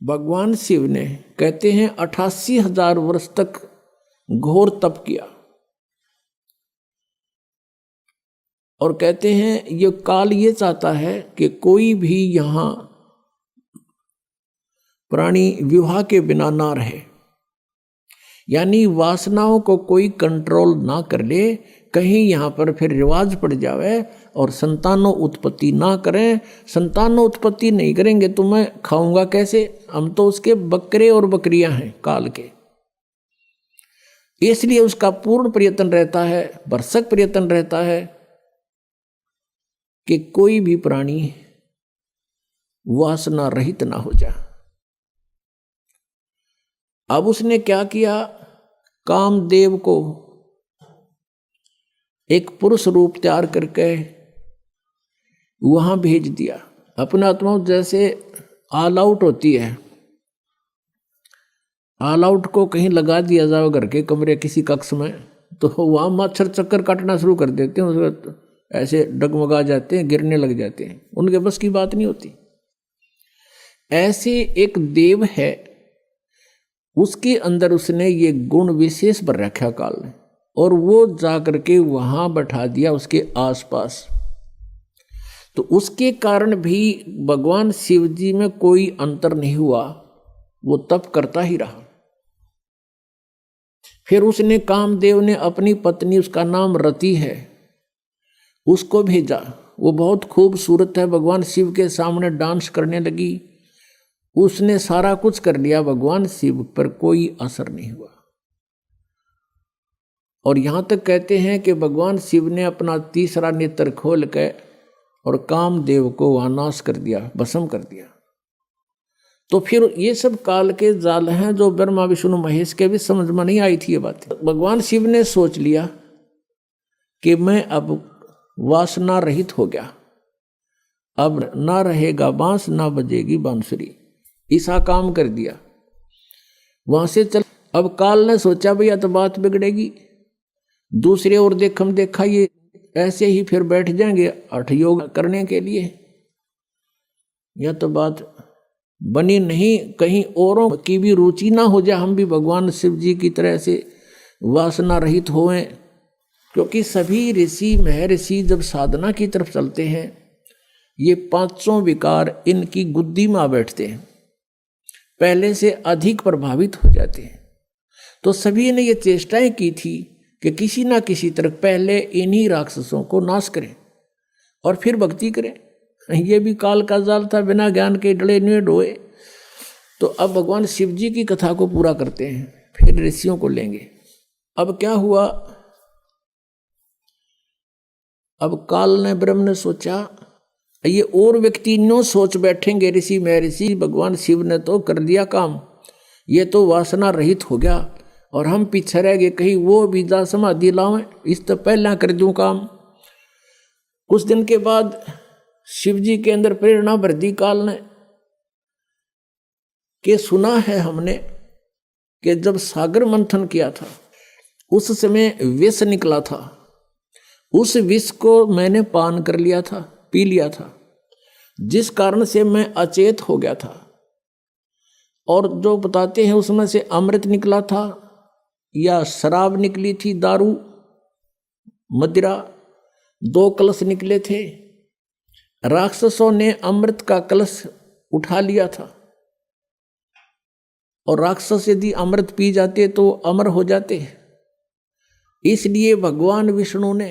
भगवान शिव ने कहते हैं 88,000 वर्ष तक घोर तप किया और कहते हैं ये काल ये चाहता है कि कोई भी यहां प्राणी विवाह के बिना ना रहे, यानी वासनाओं को कोई कंट्रोल ना कर ले, कहीं यहाँ पर फिर रिवाज पड़ जावे और संतानों उत्पत्ति ना करें। संतानों उत्पत्ति नहीं करेंगे तो मैं खाऊंगा कैसे, हम तो उसके बकरे और बकरियां हैं काल के। इसलिए उसका पूर्ण प्रयत्न रहता है, भरसक प्रयत्न रहता है कि कोई भी प्राणी वासना रहित ना हो जाए। अब उसने क्या किया, कामदेव को एक पुरुष रूप तैयार करके वहां भेज दिया। अपना आत्मा जैसे ऑल आउट होती है, ऑल आउट को कहीं लगा दिया जाए घर के कमरे किसी कक्ष में, तो वहां मच्छर चक्कर काटना शुरू कर देते हैं, उसको ऐसे डगमगा जाते हैं, गिरने लग जाते हैं, उनके बस की बात नहीं होती। ऐसे एक देव है, उसके अंदर उसने ये गुण विशेष भर रखा काल ने, और वो जाकर के वहां बैठा दिया उसके आसपास। तो उसके कारण भी भगवान शिव जी में कोई अंतर नहीं हुआ, वो तप करता ही रहा। फिर उसने कामदेव ने अपनी पत्नी, उसका नाम रति है, उसको भेजा। वो बहुत खूबसूरत है, भगवान शिव के सामने डांस करने लगी। उसने सारा कुछ कर लिया, भगवान शिव पर कोई असर नहीं हुआ। और यहां तक कहते हैं कि भगवान शिव ने अपना तीसरा नेत्र खोल के और कामदेव को वहां नाश कर दिया, भस्म कर दिया। तो फिर ये सब काल के जाल हैं जो ब्रह्मा विष्णु महेश के भी समझ में नहीं आई थी ये बातें। भगवान शिव ने सोच लिया कि मैं अब वासना रहित हो गया, अब ना रहेगा बांस ना बजेगी बांसुरी, ऐसा काम कर दिया। वहां से चल, अब काल ने सोचा भैया तो बात बिगड़ेगी, दूसरे और देखा ये ऐसे ही फिर बैठ जाएंगे हठ योग करने के लिए, यह तो बात बनी नहीं, कहीं औरों की भी रुचि ना हो जाए, हम भी भगवान शिव जी की तरह से वासना रहित होएं। क्योंकि सभी ऋषि महर्षि जब साधना की तरफ चलते हैं, ये पांचों विकार इनकी गुद्दी में आ बैठते हैं, पहले से अधिक प्रभावित हो जाते हैं। तो सभी ने ये चेष्टाएं की थी कि किसी ना किसी तरह पहले इन्हीं राक्षसों को नाश करें और फिर भक्ति करें। ये भी काल का जाल था, बिना ज्ञान के डले नुए डोए। तो अब भगवान शिव जी की कथा को पूरा करते हैं, फिर ऋषियों को लेंगे। अब क्या हुआ, अब काल ने ब्रह्म ने सोचा ये और व्यक्ति नो सोच बैठेंगे ऋषि महर्षि, भगवान शिव ने तो कर दिया काम, ये तो वासना रहित हो गया और हम पीछे रह गए, कहीं वो भी जा समाधि लावें, इस तो पहला कर दूं काम। कुछ दिन के बाद शिव जी के अंदर प्रेरणा भर दी काल ने कि सुना है हमने कि जब सागर मंथन किया था उस समय विष निकला था, उस विष को मैंने पान कर लिया था, पी लिया था, जिस कारण से मैं अचेत हो गया था। और जो बताते हैं उसमें से अमृत निकला था या शराब निकली थी, दारू मदिरा, 2 कलश निकले थे। राक्षसों ने अमृत का कलश उठा लिया था और राक्षस यदि अमृत पी जाते तो अमर हो जाते। इसलिए भगवान विष्णु ने